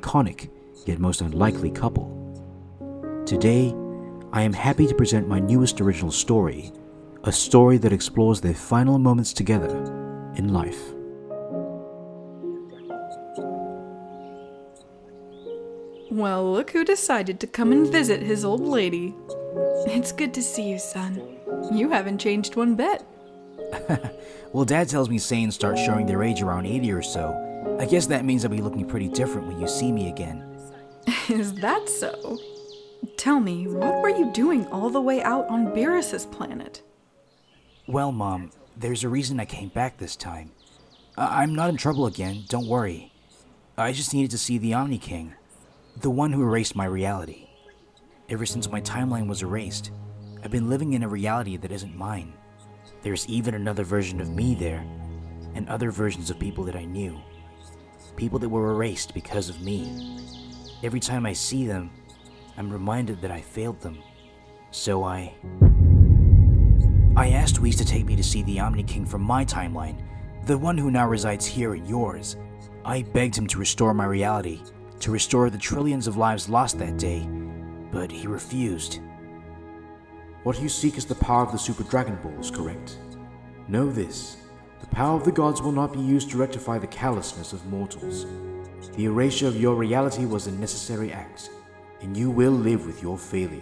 iconic, yet most unlikely couple. Today, I am happy to present my newest original story, a story that explores their final moments together in life. Well, look who decided to come and visit his old lady. It's good to see you, son. You haven't changed one bit. Well, Dad tells me Saiyans start showing their age around 80 or so. I guess that means I'll be looking pretty different when you see me again. Is that so? Tell me, what were you doing all the way out on Beerus's planet? Well, Mom, there's a reason I came back this time. I'm not in trouble again, don't worry. I just needed to see the Omni King, the one who erased my reality. Ever since my timeline was erased, I've been living in a reality that isn't mine. There's even another version of me there, and other versions of people that I knew. People that were erased because of me. Every time I see them, I'm reminded that I failed them. So I asked Whis to take me to see the Omni King from my timeline, the one who now resides here in yours. I begged him to restore my reality, to restore the trillions of lives lost that day, but he refused. What you seek is the power of the Super Dragon Balls, correct? Know this, the power of the gods will not be used to rectify the callousness of mortals. The erasure of your reality was a necessary act, and you will live with your failure.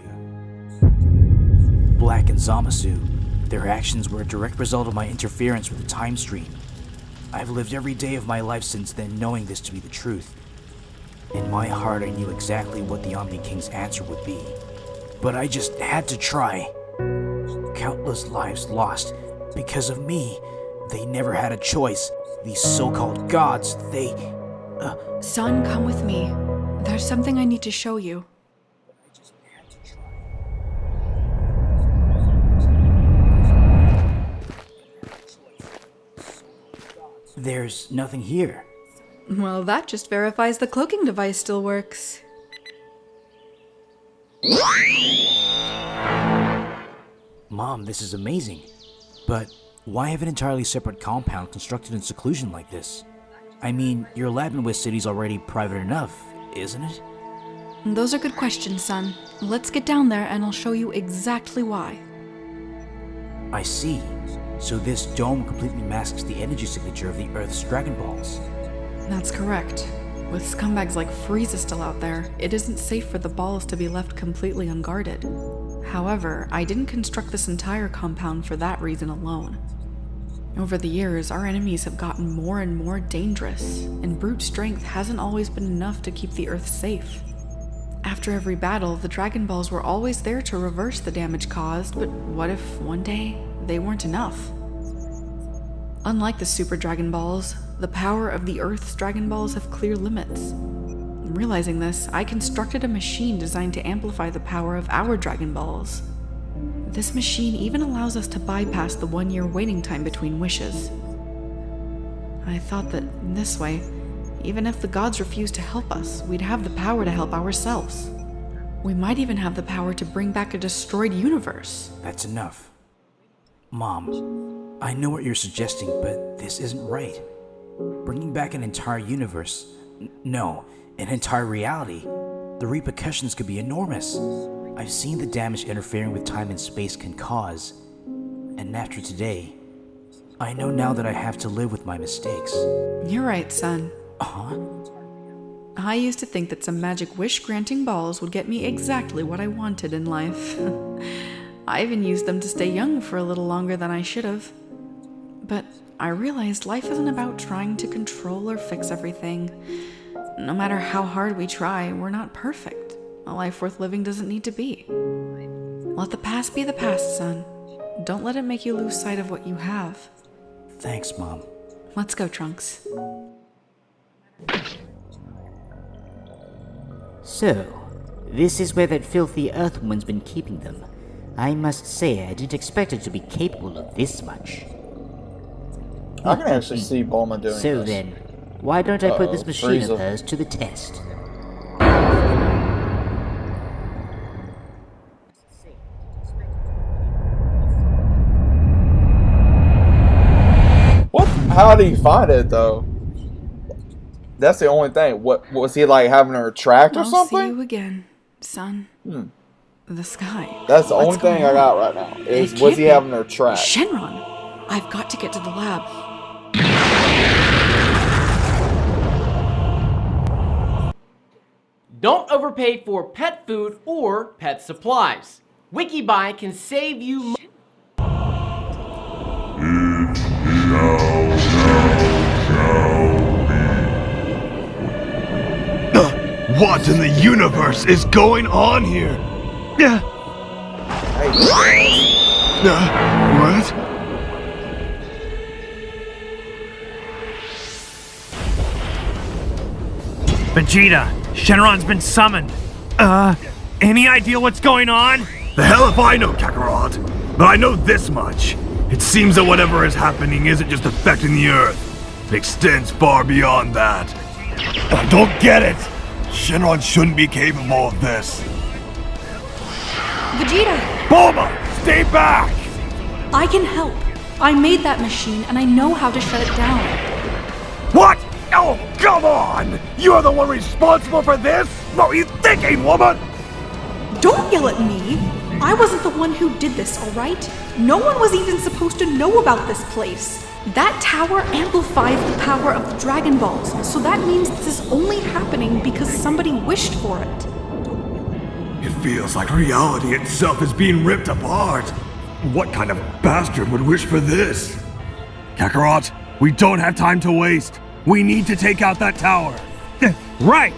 Black and Zamasu, their actions were a direct result of my interference with the time stream. I've lived every day of my life since then knowing this to be the truth. In my heart, I knew exactly what the Omni King's answer would be. But I just had to try. Countless lives lost because of me. They never had a choice. These so-called gods, they... Son, come with me. There's something I need to show you. There's nothing here. Well, that just verifies the cloaking device still works. Mom, this is amazing. But why have an entirely separate compound constructed in seclusion like this? I mean, your lab in West City's already private enough, isn't it? Those are good questions, son. Let's get down there and I'll show you exactly why. I see. So this dome completely masks the energy signature of the Earth's Dragon Balls. That's correct. With scumbags like Frieza still out there, it isn't safe for the balls to be left completely unguarded. However, I didn't construct this entire compound for that reason alone. Over the years, our enemies have gotten more and more dangerous, and brute strength hasn't always been enough to keep the Earth safe. After every battle, the Dragon Balls were always there to reverse the damage caused, but what if one day they weren't enough? Unlike the Super Dragon Balls, the power of the Earth's Dragon Balls have clear limits. Realizing this, I constructed a machine designed to amplify the power of our Dragon Balls. This machine even allows us to bypass the 1-year waiting time between wishes. I thought that this way, even if the gods refused to help us, we'd have the power to help ourselves. We might even have the power to bring back a destroyed universe. That's enough. Mom, I know what you're suggesting, but this isn't right. Bringing back an entire universe, no, an entire reality, the repercussions could be enormous. I've seen the damage interfering with time and space can cause, and after today, I know now that I have to live with my mistakes. You're right, son. Huh? I used to think that some magic wish-granting balls would get me exactly what I wanted in life. I even used them to stay young for a little longer than I should have. But I realized life isn't about trying to control or fix everything. No matter how hard we try, we're not perfect. A life worth living doesn't need to be. Let the past be the past, son. Don't let it make you lose sight of what you have. Thanks, Mom. Let's go, Trunks. So, this is where that filthy Earthwoman's been keeping them. I must say, I didn't expect her to be capable of this much. I can actually see Bulma doing So this. then, why don't I put this machine Frieza. of hers to the test? What? How do you find it, though? That's the only thing. What was he like having a retract or I'll see something? you again, son. The sky. That's the What's only thing going I on? got right now. Is It was can't he be. having a retract? Shenron, I've got to get to the lab. Don't overpay for pet food or pet supplies. WikiBuy can save you What in the universe is going on here? What? Vegeta, Shenron's been summoned. Any idea what's going on? The hell if I know, Kakarot. But I know this much. It seems that whatever is happening isn't just affecting the Earth. It extends far beyond that. I don't get it. Shenron shouldn't be capable of this. Vegeta, Bulma, stay back! I can help. I made that machine and I know how to shut it down. What? Oh, come on! You're the one responsible for this? What were you thinking, woman? Don't yell at me. I wasn't the one who did this, all right? No one was even supposed to know about this place. That tower amplifies the power of the Dragon Balls, so that means this is only happening because somebody wished for it. It feels like reality itself is being ripped apart. What kind of bastard would wish for this? Kakarot, we don't have time to waste. We need to take out that tower. Right!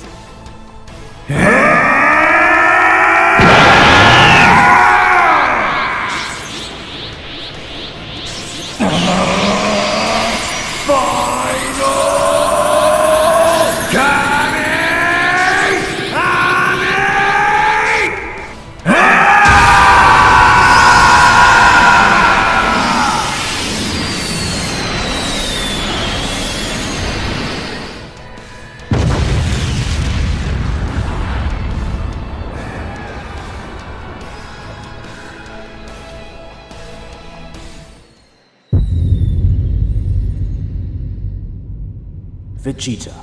Vegeta,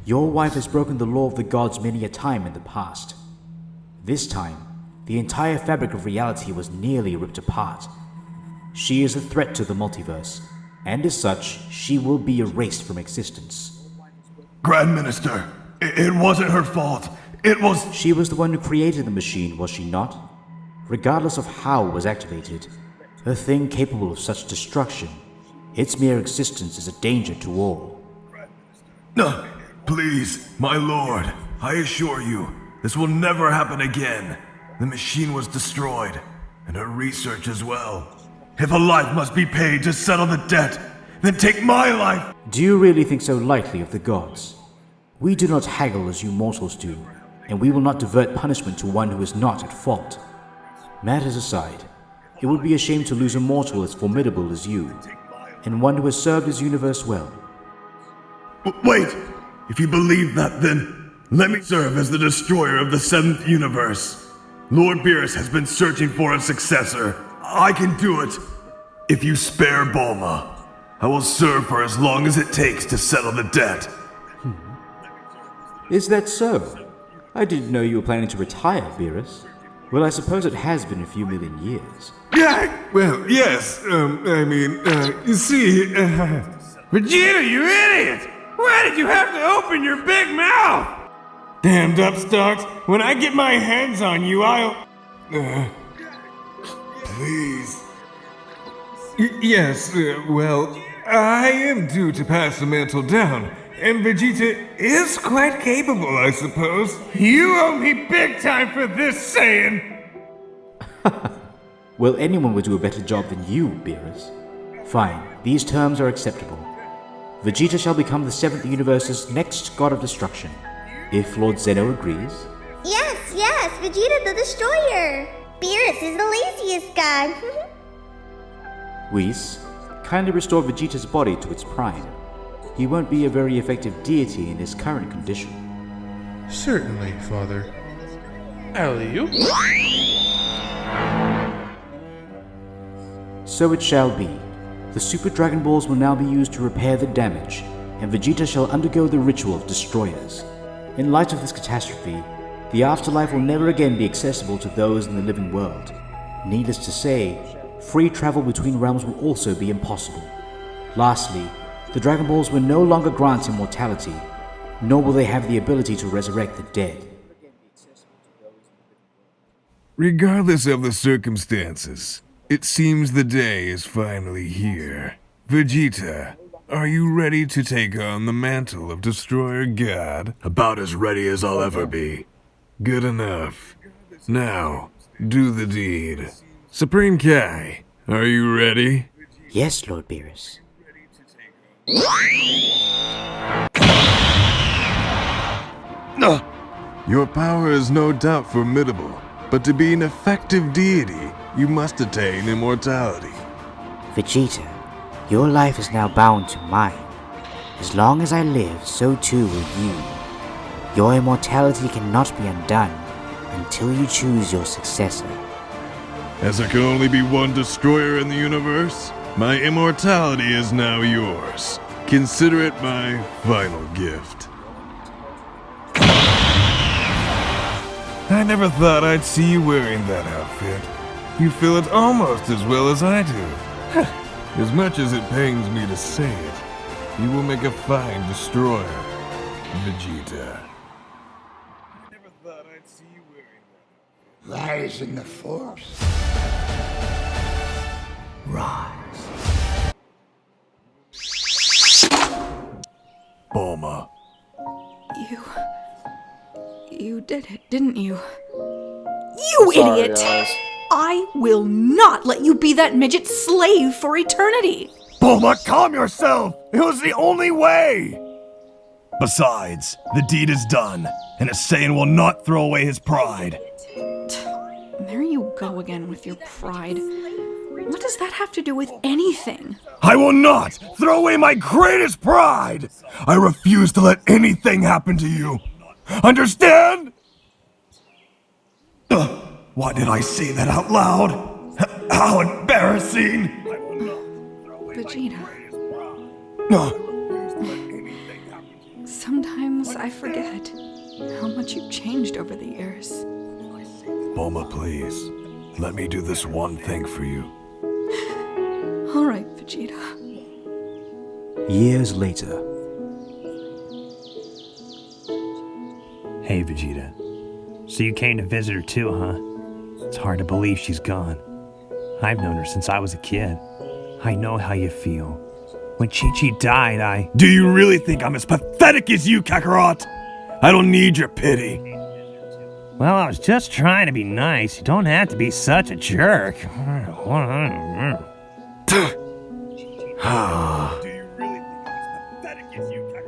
your wife has broken the law of the gods many a time in the past. This time, the entire fabric of reality was nearly ripped apart. She is a threat to the multiverse, and as such, she will be erased from existence. Grand Minister, it wasn't her fault. It was... She was the one who created the machine, was she not? Regardless of how it was activated, a thing capable of such destruction, its mere existence is a danger to all. No, please, my lord, I assure you, this will never happen again. The machine was destroyed, and her research as well. If a life must be paid to settle the debt, then take my life! Do you really think so lightly of the gods? We do not haggle as you mortals do, and we will not divert punishment to one who is not at fault. Matters aside, it would be a shame to lose a mortal as formidable as you, and one who has served his universe well. Wait! If you believe that, then let me serve as the destroyer of the 7th universe. Lord Beerus has been searching for a successor. I can do it. If you spare Bulma, I will serve for as long as it takes to settle the debt. Is that so? I didn't know you were planning to retire, Beerus. Well, I suppose it has been a few million years. Yeah, well, yes. You see, Vegeta, you idiot! Why did you have to open your big mouth? Damned upstarts, when I get my hands on you, I'll... Please. Yes, well, I am due to pass the mantle down, and Vegeta is quite capable, I suppose. You owe me big time for this, Saiyan! Well, anyone would do a better job than you, Beerus. Fine, these terms are acceptable. Vegeta shall become the 7th universe's next god of destruction, if Lord Zeno agrees. Yes, Vegeta the Destroyer! Beerus is the laziest god. Whis, kindly restore Vegeta's body to its prime. He won't be a very effective deity in his current condition. Certainly, Father. Alley-oop. So it shall be. The Super Dragon Balls will now be used to repair the damage, and Vegeta shall undergo the ritual of destroyers. In light of this catastrophe, the afterlife will never again be accessible to those in the living world. Needless to say, free travel between realms will also be impossible. Lastly, the Dragon Balls will no longer grant immortality, nor will they have the ability to resurrect the dead. Regardless of the circumstances, it seems the day is finally here. Vegeta, are you ready to take on the mantle of Destroyer God? About as ready as I'll ever be. Good enough. Now, do the deed. Supreme Kai, are you ready? Yes, Lord Beerus. Your power is no doubt formidable, but to be an effective deity, you must attain immortality. Vegeta, your life is now bound to mine. As long as I live, so too will you. Your immortality cannot be undone until you choose your successor. As there can only be one destroyer in the universe, my immortality is now yours. Consider it my final gift. I never thought I'd see you wearing that outfit. You fill it almost as well as I do. As much as it pains me to say it, you will make a fine destroyer, Vegeta. I never thought I'd see you wearing that. Rise in the Force. Rise. Bulma. You did it, didn't you? You idiot! I will not let you be that midget slave for eternity! Bulma, calm yourself! It was the only way! Besides, the deed is done, and a Saiyan will not throw away his pride. There you go again with your pride. What does that have to do with anything? I will not throw away my greatest pride! I refuse to let anything happen to you. Understand? Why did I say that out loud? How embarrassing! Vegeta. Sometimes I forget how much you've changed over the years. Bulma, please, let me do this one thing for you. All right, Vegeta. Years later. Hey, Vegeta. So you came to visit her too, huh? It's hard to believe she's gone. I've known her since I was a kid. I know how you feel. When Chi-Chi died, Do you really think I'm as pathetic as you, Kakarot? I don't need your pity. Well, I was just trying to be nice. You don't have to be such a jerk.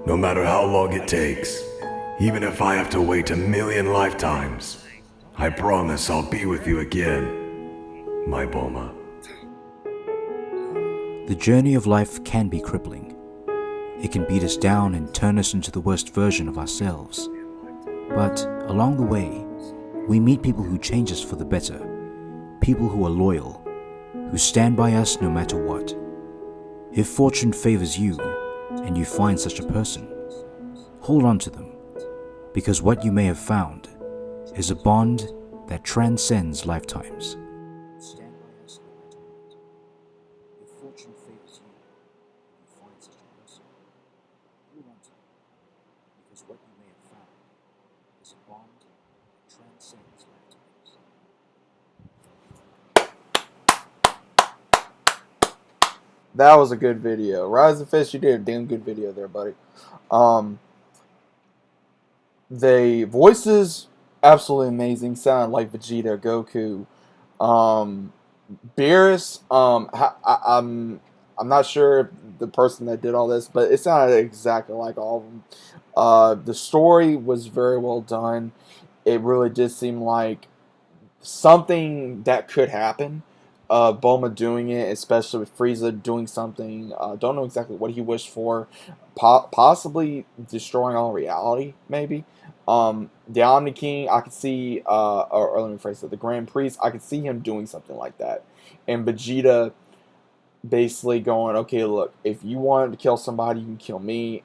No matter how long it takes, even if I have to wait 1,000,000 lifetimes, I promise I'll be with you again, my Bulma. The journey of life can be crippling. It can beat us down and turn us into the worst version of ourselves. But along the way, we meet people who change us for the better, people who are loyal, who stand by us no matter what. If fortune favors you, and you find such a person, hold on to them, because what you may have found is a bond that transcends lifetimes. That was a good video. Rise of Fist, you did a damn good video there, buddy. The voices, absolutely amazing. Sound like Vegeta, Goku. Beerus, I'm not sure the person that did all this, but it sounded exactly like all of them. The story was very well done. It really did seem like something that could happen. Bulma doing it, especially with Frieza doing something. Don't know exactly what he wished for. Possibly destroying all reality, maybe. The Omni King, I could see, or let me phrase it, the Grand Priest, I could see him doing something like that. And Vegeta basically going, okay, look, if you wanted to kill somebody, you can kill me.